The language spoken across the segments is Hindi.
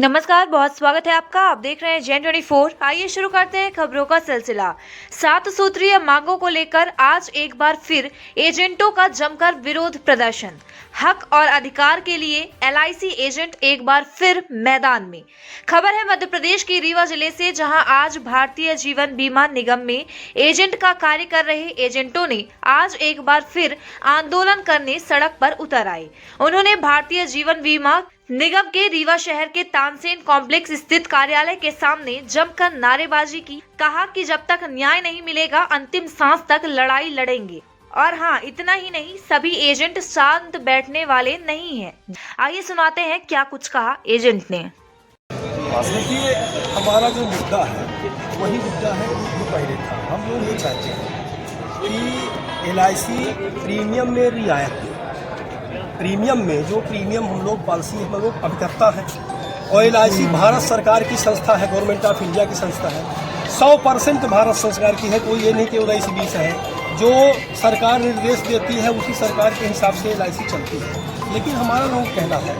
नमस्कार, बहुत स्वागत है आपका। आप देख रहे हैं Gen24। आइए शुरू करते हैं खबरों का सिलसिला। 7 सूत्रीय मांगों को लेकर आज एक बार फिर एजेंटों का जमकर विरोध प्रदर्शन। हक और अधिकार के लिए LIC एजेंट एक बार फिर मैदान में। खबर है मध्य प्रदेश के रीवा जिले से, जहां आज भारतीय जीवन बीमा निगम में एजेंट का कार्य कर रहे एजेंटों ने आज एक बार फिर आंदोलन करने सड़क पर उतर आए। उन्होंने भारतीय जीवन बीमा निगम के रीवा शहर के तानसेन कॉम्प्लेक्स स्थित कार्यालय के सामने जमकर नारेबाजी की। कहा कि जब तक न्याय नहीं मिलेगा अंतिम सांस तक लड़ाई लड़ेंगे। और हाँ, इतना ही नहीं, सभी एजेंट शांत बैठने वाले नहीं हैं। आइए सुनाते हैं क्या कुछ कहा एजेंट ने। देखिए, हमारा जो मुद्दा है वही मुद्दा है जो पहले था। हम लोग ये चाहते हैं कि LIC प्रीमियम में रियायत दे। प्रीमियम में जो प्रीमियम हम लोग पॉलिसी हम लोग अभिकर्ता है और LIC भारत सरकार की संस्था है, गवर्नमेंट ऑफ इंडिया की संस्था है, 100% भारत सरकार की है। कोई ये नहीं कि 19-20 है। जो सरकार निर्देश देती है उसी सरकार के हिसाब से LIC चलती है। लेकिन हमारा लोग कहना है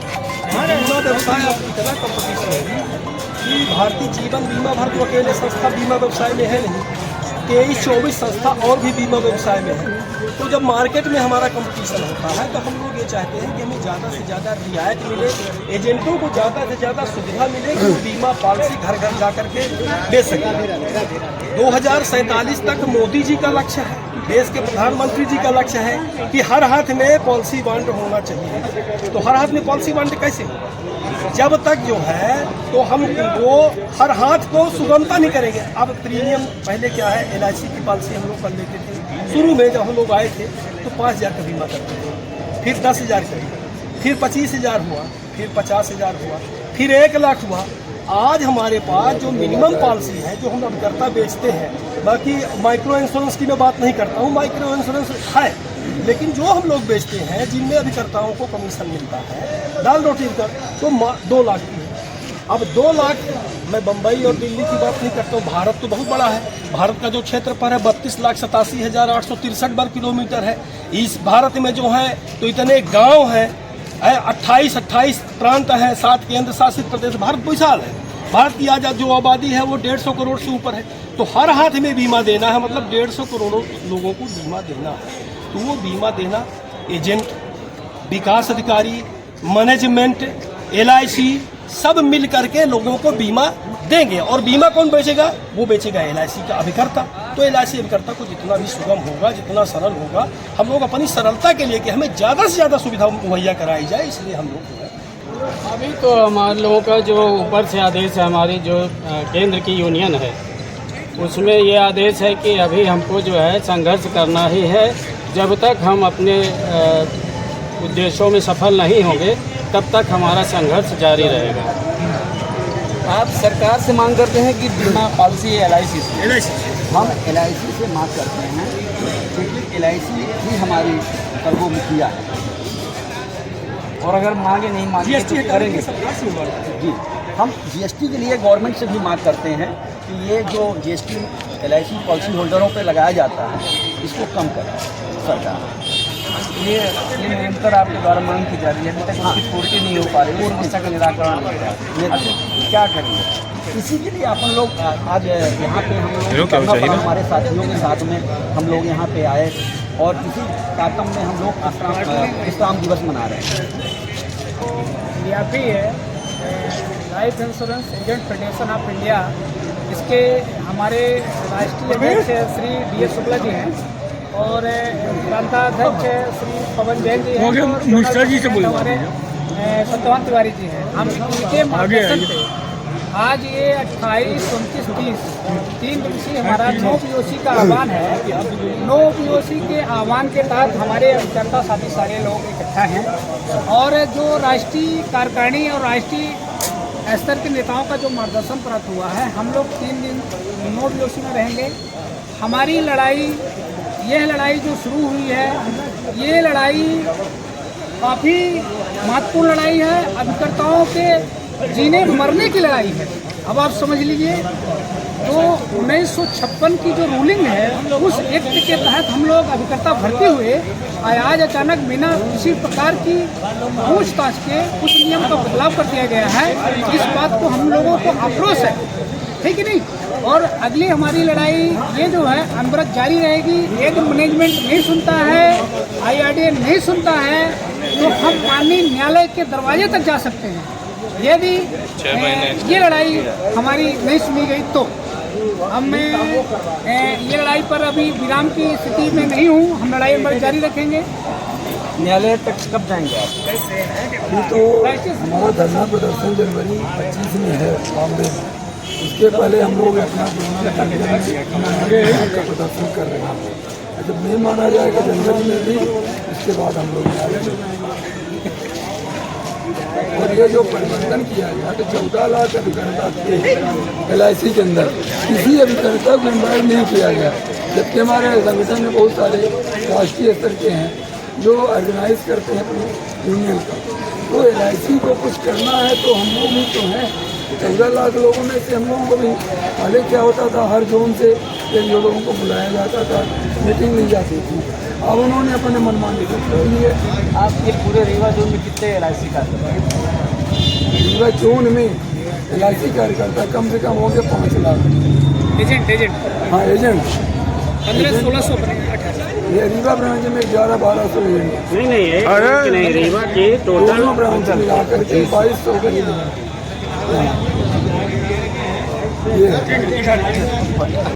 बीमा व्यवसाय अब इतना कम्पिटिशन है कि भारतीय जीवन बीमा भारत वो अकेले संस्था बीमा व्यवसाय में है नहीं, 23-24 संस्था और भी बीमा व्यवसाय में है। तो जब मार्केट में हमारा कंपटीशन होता है तो हम लोग ये चाहते हैं कि हमें ज़्यादा से ज़्यादा रियायत मिले, एजेंटों को ज़्यादा से ज़्यादा सुविधा मिले कि वो बीमा पॉलिसी घर घर जा करके दे सकें। 2047 तक मोदी जी का लक्ष्य है, देश के प्रधानमंत्री जी का लक्ष्य है कि हर हाथ में पॉलिसी बॉन्ड होना चाहिए। तो हर हाथ में पॉलिसी बॉन्ड कैसे? जब तक जो है तो हम वो हर हाथ को सुगमता नहीं करेंगे। अब प्रीमियम पहले क्या है, LIC की पॉलिसी हम लोग कर लेते थे। शुरू में जब हम लोग आए थे तो 5,000 का बीमा करते थे, फिर 10,000 का, फिर 25,000 हुआ, फिर 50,000 हुआ, फिर 1 लाख हुआ। आज हमारे पास जो मिनिमम पॉलिसी है जो हम अभिकर्ता बेचते हैं, बाकी माइक्रो इंश्योरेंस की मैं बात नहीं करता हूँ, माइक्रो इंश्योरेंस है, लेकिन जो हम लोग बेचते हैं जिनमें अभिकर्ताओं को कमीशन मिलता है दाल रोटी कर, तो 2 लाख की है। अब 2 लाख, मैं बम्बई और दिल्ली की बात नहीं करता हूँ, भारत तो बहुत बड़ा है। भारत का जो क्षेत्रफल है 32,87,863 वर्ग किलोमीटर है। इस भारत में जो है तो इतने गांव हैं, 28 प्रांत हैं, 7 केंद्र शासित प्रदेश। भारत विशाल है। भारत की आज जो आबादी है वो 150 करोड़ से ऊपर है। तो हर हाथ में बीमा देना है, मतलब 150 करोड़ लोगों को बीमा देना है। तो वो बीमा देना एजेंट, विकास अधिकारी, मैनेजमेंट, LIC सब मिल करके लोगों को बीमा देंगे। और बीमा कौन बेचेगा? वो बेचेगा LIC का अभिकर्ता। तो LIC अभिकर्ता को जितना भी सुगम होगा, जितना सरल होगा, हम लोग अपनी सरलता के लिए कि हमें ज़्यादा से ज़्यादा सुविधा मुहैया कराई जाए, इसलिए हम लोग अभी तो हमारे लोगों का जो ऊपर से आदेश है, हमारी जो केंद्र की यूनियन है उसमें ये आदेश है कि अभी हमको जो है संघर्ष करना ही है। जब तक हम अपने उद्देश्यों में सफल नहीं होंगे तब तक हमारा संघर्ष जारी रहेगा। आप सरकार से मांग करते हैं कि बीमा पॉलिसी LIC से? हम LIC से मांग करते हैं क्योंकि LIC ही हमारी सर्वोमुखिया है और अगर मांगे नहीं मांगे तो करेंगे जी। हम GST के लिए गवर्नमेंट से भी मांग करते हैं कि ये जो GST LIC पॉलिसी होल्डरों पे लगाया जाता है इसको कम करें सरकार। ये निरंतर आपके द्वारा मांग की जा रही है, अभी तक उसकी पूर्ति नहीं हो पा रही है, समस्या का निराकरण नहीं हो रहा है। क्या करेंगे? इसी के लिए अपन लोग आज यहाँ पे हम लोग हमारे साथियों के साथ में हम लोग यहाँ पे आए और इसी कार्यक्रम में हम लोग विश्राम दिवस मना रहे हैं। यापी है life insurance agent federation of India, इसके हमारे राष्ट्रीय अध्यक्ष श्री DS शुक्ला जी हैं और प्रांताध्यक्ष श्री पवन जैन जी हैं और हमारे सत्यवान तिवारी जी हैं। हम इनके मार्गदर्शन से आज ये 28, 29, 30 3 दिवसीय हमारा नो POC का आह्वान है। नो POC के आह्वान के तहत हमारे अभिकर्ता साथी सारे लोग इकट्ठा हैं और जो राष्ट्रीय कार्यकारिणी और राष्ट्रीय स्तर के नेताओं का जो मार्गदर्शन प्राप्त हुआ है, हम लोग 3 दिन नो POC में रहेंगे। हमारी लड़ाई, यह लड़ाई जो शुरू हुई है, ये लड़ाई काफ़ी महत्वपूर्ण लड़ाई है। अभिकर्ताओं के जीने मरने की लड़ाई है। अब आप समझ लीजिए, तो 1956 की जो रूलिंग है उस एक्ट के तहत हम लोग अभिकर्ता भर्ती हुए, आज अचानक बिना किसी प्रकार की पूछताछ के उस नियम का बदलाव कर दिया गया है। इस बात को हम लोगों को आक्रोश है, ठीक है नहीं। और अगली हमारी लड़ाई ये जो है अनवरत जारी रहेगी। यदि मैनेजमेंट नहीं सुनता है, IRDA नहीं सुनता है, तो हम माननीय न्यायालय के दरवाजे तक जा सकते हैं। यदि ये लड़ाई हमारी नहीं सुनी गई तो मैं ये लड़ाई पर अभी विराम की स्थिति में नहीं हूँ। हम लड़ाई हमारी जारी रखेंगे। न्यायालय तक कब जाएंगे आप? ये तो हमारा धरना प्रदर्शन जनवरी 25 में है बॉम्बे में। उसके पहले हम लोग अपना प्रदर्शन कर रहे हैं। जब नहीं माना जाएगा जनवरी में भी, उसके बाद हम लोग और ये जो परिवर्तन किया गया तो 14 लाख अभिकर्ता थे LIC के अंदर, किसी अभिकर्ता को इन्वाइट नहीं किया गया, जबकि हमारे संगठन में बहुत सारे राष्ट्रीय स्तर के हैं जो ऑर्गेनाइज करते हैं अपनी यूनियन का। तो LIC को कुछ करना है तो हम लोग भी तो हैं। 14 लाख लोगों में से हम लोगों को भी पहले क्या होता था, हर जोन से एक जो लोगों को बुलाया जाता था, मीटिंग ली जाती थी। अब उन्होंने अपने मनमानी को कर लिए। आप ये पूरे रीवा जोन में कितने LIC का रीवा जोन में LIC कार्यकर्ता कम से कम हो गया 5 लाख। एजेंट हाँ, एजेंट 1500-1600 ये रीवा ब्रांच में 1100-1200 एजेंट, नहीं रीवा के दोनों ब्रांच मिला करके 2200 करीब। ये